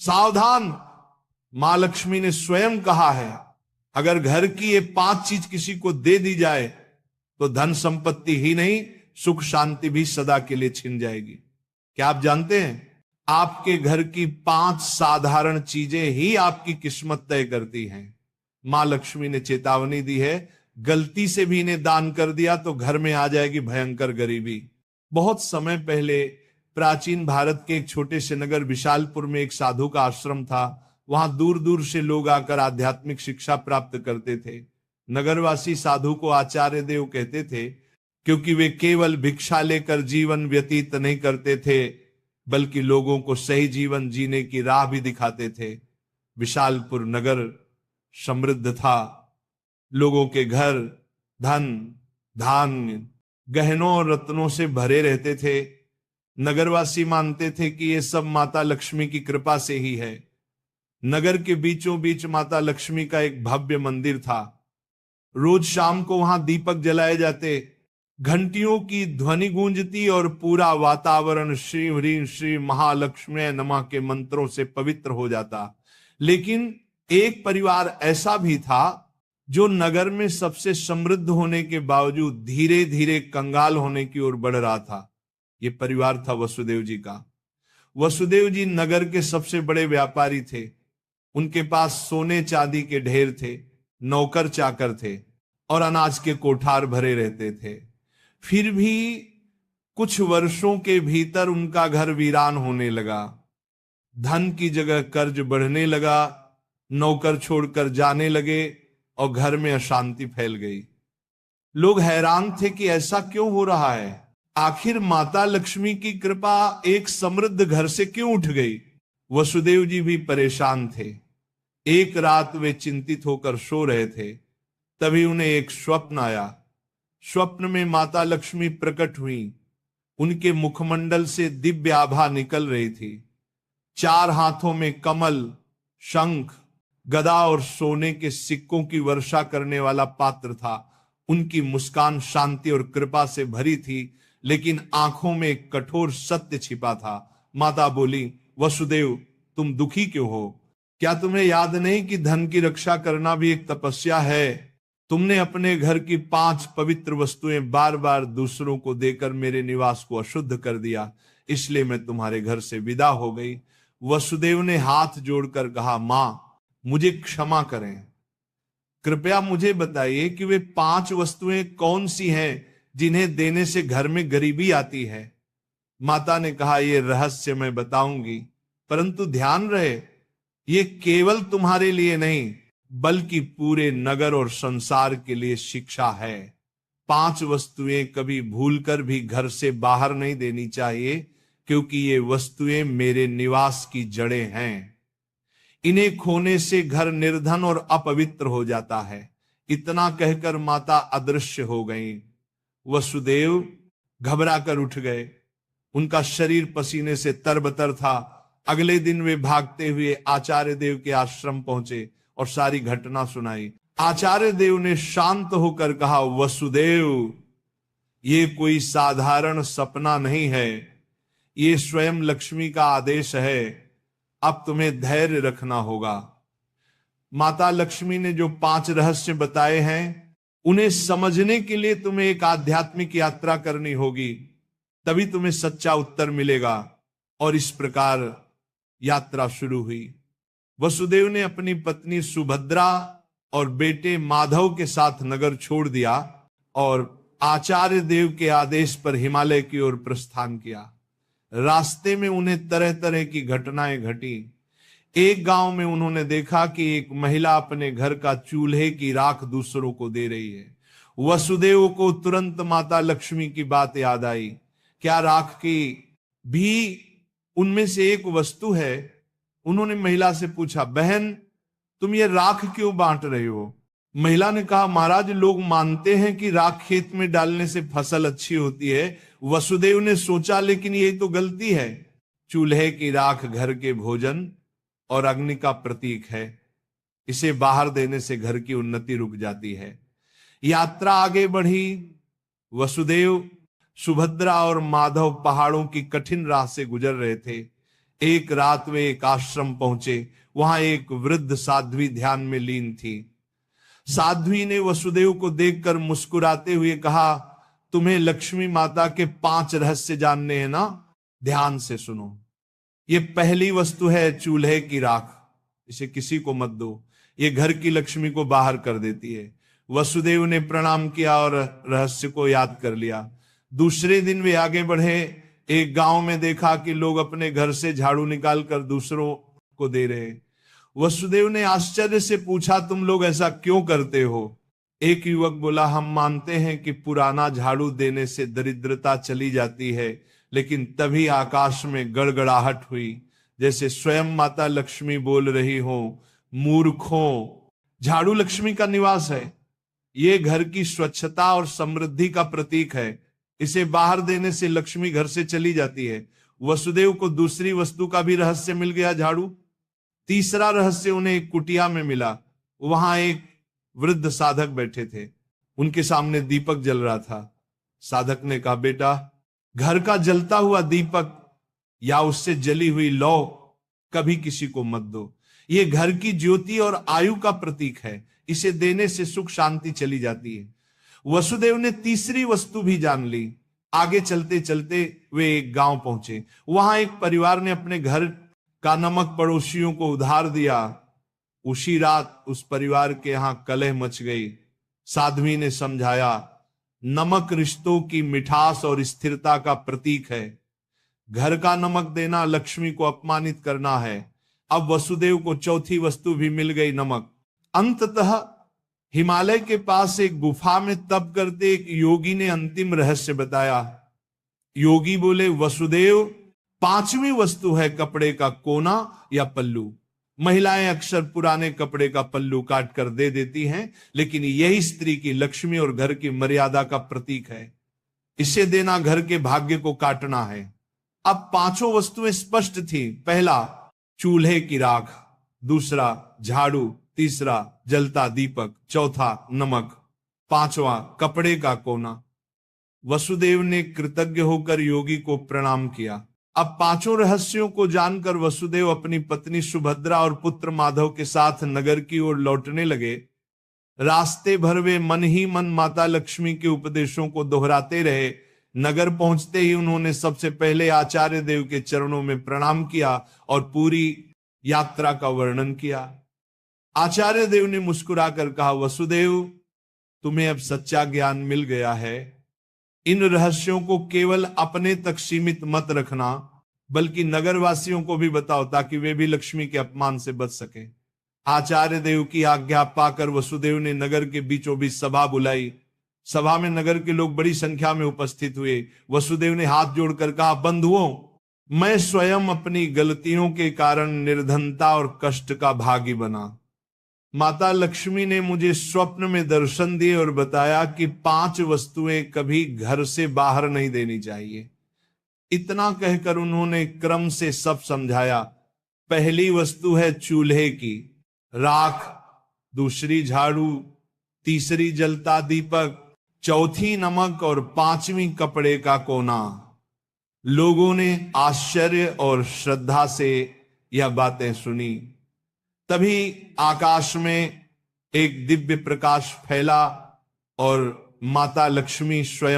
सावधान, मां लक्ष्मी ने स्वयं कहा है, अगर घर की ये 5 चीज किसी को दे दी जाए तो धन संपत्ति ही नहीं, सुख शांति भी सदा के लिए छिन जाएगी। क्या आप जानते हैं, आपके घर की 5 साधारण चीजें ही आपकी किस्मत तय करती हैं। मां लक्ष्मी ने चेतावनी दी है, गलती से भी इन्हें दान कर दिया तो घर में आ जाएगी भयंकर गरीबी। बहुत समय पहले प्राचीन भारत के एक छोटे से नगर विशालपुर में एक साधु का आश्रम था। वहां दूर दूर से लोग आकर आध्यात्मिक शिक्षा प्राप्त करते थे। नगरवासी साधु को आचार्य देव कहते थे, क्योंकि वे केवल भिक्षा लेकर जीवन व्यतीत नहीं करते थे, बल्कि लोगों को सही जीवन जीने की राह भी दिखाते थे। विशालपुर नगर समृद्ध था, लोगों के घर धन धान्य गहनों और रत्नों से भरे रहते थे। नगरवासी मानते थे कि यह सब माता लक्ष्मी की कृपा से ही है। नगर के बीचों बीच माता लक्ष्मी का एक भव्य मंदिर था। रोज शाम को वहां दीपक जलाए जाते, घंटियों की ध्वनि गूंजती और पूरा वातावरण श्री ह्रीं श्री महालक्ष्मी नमः के मंत्रों से पवित्र हो जाता। लेकिन एक परिवार ऐसा भी था जो नगर में सबसे समृद्ध होने के बावजूद धीरे धीरे कंगाल होने की ओर बढ़ रहा था। यह परिवार था वसुदेव जी का। वसुदेव जी नगर के सबसे बड़े व्यापारी थे। उनके पास सोने चांदी के ढेर थे, नौकर चाकर थे और अनाज के कोठार भरे रहते थे। फिर भी कुछ वर्षों के भीतर उनका घर वीरान होने लगा। धन की जगह कर्ज बढ़ने लगा, नौकर छोड़कर जाने लगे और घर में अशांति फैल गई। लोग हैरान थे कि ऐसा क्यों हो रहा है, आखिर माता लक्ष्मी की कृपा एक समृद्ध घर से क्यों उठ गई। वसुदेव जी भी परेशान थे। एक रात वे चिंतित होकर सो रहे थे, तभी उन्हें एक स्वप्न आया। स्वप्न में माता लक्ष्मी प्रकट हुई। उनके मुखमंडल से दिव्य आभा निकल रही थी। 4 हाथों में कमल, शंख, गदा और सोने के सिक्कों की वर्षा करने वाला पात्र था। उनकी मुस्कान शांति और कृपा से भरी थी, लेकिन आंखों में एक कठोर सत्य छिपा था। माता बोली, वसुदेव तुम दुखी क्यों हो? क्या तुम्हें याद नहीं कि धन की रक्षा करना भी एक तपस्या है? तुमने अपने घर की 5 पवित्र वस्तुएं बार बार दूसरों को देकर मेरे निवास को अशुद्ध कर दिया, इसलिए मैं तुम्हारे घर से विदा हो गई। वसुदेव ने हाथ जोड़कर कहा, मां मुझे क्षमा करें, कृपया मुझे बताइए कि वे 5 वस्तुएं कौन सी हैं जिन्हें देने से घर में गरीबी आती है। माता ने कहा, यह रहस्य मैं बताऊंगी, परंतु ध्यान रहे ये केवल तुम्हारे लिए नहीं बल्कि पूरे नगर और संसार के लिए शिक्षा है। 5 वस्तुएं कभी भूलकर भी घर से बाहर नहीं देनी चाहिए, क्योंकि ये वस्तुएं मेरे निवास की जड़ें हैं। इन्हें खोने से घर निर्धन और अपवित्र हो जाता है। इतना कहकर माता अदृश्य हो गईं। वसुदेव घबरा कर उठ गए। उनका शरीर पसीने से तरबतर था। अगले दिन वे भागते हुए आचार्य देव के आश्रम पहुंचे और सारी घटना सुनाई। आचार्य देव ने शांत होकर कहा, वसुदेव ये कोई साधारण सपना नहीं है, ये स्वयं लक्ष्मी का आदेश है। अब तुम्हें धैर्य रखना होगा। माता लक्ष्मी ने जो 5 रहस्य बताए हैं उन्हें समझने के लिए तुम्हें एक आध्यात्मिक यात्रा करनी होगी, तभी तुम्हें सच्चा उत्तर मिलेगा। और इस प्रकार यात्रा शुरू हुई। वसुदेव ने अपनी पत्नी सुभद्रा और बेटे माधव के साथ नगर छोड़ दिया और आचार्य देव के आदेश पर हिमालय की ओर प्रस्थान किया। रास्ते में उन्हें तरह तरह की घटनाएं घटी। एक गांव में उन्होंने देखा कि एक महिला अपने घर का चूल्हे की राख दूसरों को दे रही है। वसुदेव को तुरंत माता लक्ष्मी की बात याद आई। क्या राख की भी उनमें से एक वस्तु है? उन्होंने महिला से पूछा, बहन तुम ये राख क्यों बांट रहे हो? महिला ने कहा, महाराज लोग मानते हैं कि राख खेत में डालने से फसल अच्छी होती है। वसुदेव ने सोचा, लेकिन यही तो गलती है। चूल्हे की राख घर के भोजन और अग्नि का प्रतीक है। इसे बाहर देने से घर की उन्नति रुक जाती है। यात्रा आगे बढ़ी। वसुदेव, सुभद्रा और माधव पहाड़ों की कठिन राह से गुजर रहे थे। एक रात वे एक आश्रम पहुंचे। वहां एक वृद्ध साध्वी ध्यान में लीन थी। साध्वी ने वसुदेव को देखकर मुस्कुराते हुए कहा, तुम्हें लक्ष्मी माता के 5 रहस्य जानने हैं ना? ध्यान से सुनो। ये पहली वस्तु है चूल्हे की राख। इसे किसी को मत दो, ये घर की लक्ष्मी को बाहर कर देती है। वसुदेव ने प्रणाम किया और रहस्य को याद कर लिया। दूसरे दिन वे आगे बढ़े। एक गांव में देखा कि लोग अपने घर से झाड़ू निकालकर दूसरों को दे रहे। वसुदेव ने आश्चर्य से पूछा, तुम लोग ऐसा क्यों करते हो? एक युवक बोला, हम मानते हैं कि पुराना झाड़ू देने से दरिद्रता चली जाती है। लेकिन तभी आकाश में गड़गड़ाहट हुई, जैसे स्वयं माता लक्ष्मी बोल रही हो, मूर्खों, झाड़ू लक्ष्मी का निवास है। ये घर की स्वच्छता और समृद्धि का प्रतीक है। इसे बाहर देने से लक्ष्मी घर से चली जाती है। वसुदेव को दूसरी वस्तु का भी रहस्य मिल गया, झाड़ू। तीसरा रहस्य उन्हें एक कुटिया में मिला। वहां एक वृद्ध साधक बैठे थे। उनके सामने दीपक जल रहा था। साधक ने कहा, बेटा, घर का जलता हुआ दीपक या उससे जली हुई लौ कभी किसी को मत दो। ये घर की ज्योति और आयु का प्रतीक है। इसे देने से सुख शांति चली जाती है। वसुदेव ने तीसरी वस्तु भी जान ली। आगे चलते चलते वे एक गांव पहुंचे। वहां एक परिवार ने अपने घर का नमक पड़ोसियों को उधार दिया। उसी रात उस परिवार के यहां कलह मच गई। साध्वी ने समझाया, नमक रिश्तों की मिठास और स्थिरता का प्रतीक है। घर का नमक देना लक्ष्मी को अपमानित करना है। अब वसुदेव को चौथी वस्तु भी मिल गई, नमक। अंततः हिमालय के पास एक गुफा में तप करते एक योगी ने अंतिम रहस्य बताया। योगी बोले, वसुदेव, 5वीं वस्तु है कपड़े का कोना या पल्लू। महिलाएं अक्सर पुराने कपड़े का पल्लू काट कर दे देती हैं, लेकिन यही स्त्री की लक्ष्मी और घर की मर्यादा का प्रतीक है। इसे देना घर के भाग्य को काटना है। अब 5 वस्तुएं स्पष्ट थी। पहला, चूल्हे की राख। दूसरा, झाड़ू। तीसरा, जलता दीपक। चौथा, नमक। 5वां, कपड़े का कोना। वसुदेव ने कृतज्ञ होकर योगी को प्रणाम किया। अब 5 रहस्यों को जानकर वसुदेव अपनी पत्नी सुभद्रा और पुत्र माधव के साथ नगर की ओर लौटने लगे। रास्ते भर वे मन ही मन माता लक्ष्मी के उपदेशों को दोहराते रहे। नगर पहुंचते ही उन्होंने सबसे पहले आचार्य देव के चरणों में प्रणाम किया और पूरी यात्रा का वर्णन किया। आचार्य देव ने मुस्कुराकर कहा, वसुदेव, तुम्हें अब सच्चा ज्ञान मिल गया है। इन रहस्यों को केवल अपने तक सीमित मत रखना, बल्कि नगरवासियों को भी बताओ, ताकि वे भी लक्ष्मी के अपमान से बच सके। आचार्य देव की आज्ञा पाकर वसुदेव ने नगर के बीचों बीच सभा बुलाई। सभा में नगर के लोग बड़ी संख्या में उपस्थित हुए। वसुदेव ने हाथ जोड़कर कहा, बंधुओं, मैं स्वयं अपनी गलतियों के कारण निर्धनता और कष्ट का भागी बना। माता लक्ष्मी ने मुझे स्वप्न में दर्शन दिए और बताया कि 5 वस्तुएं कभी घर से बाहर नहीं देनी चाहिए। इतना कहकर उन्होंने क्रम से सब समझाया। पहली वस्तु है चूल्हे की राख, दूसरी झाड़ू, तीसरी जलता दीपक, चौथी नमक और 5वीं कपड़े का कोना। लोगों ने आश्चर्य और श्रद्धा से यह बातें सुनी। तभी आकाश में एक दिव्य प्रकाश फैला और माता लक्ष्मी स्वयं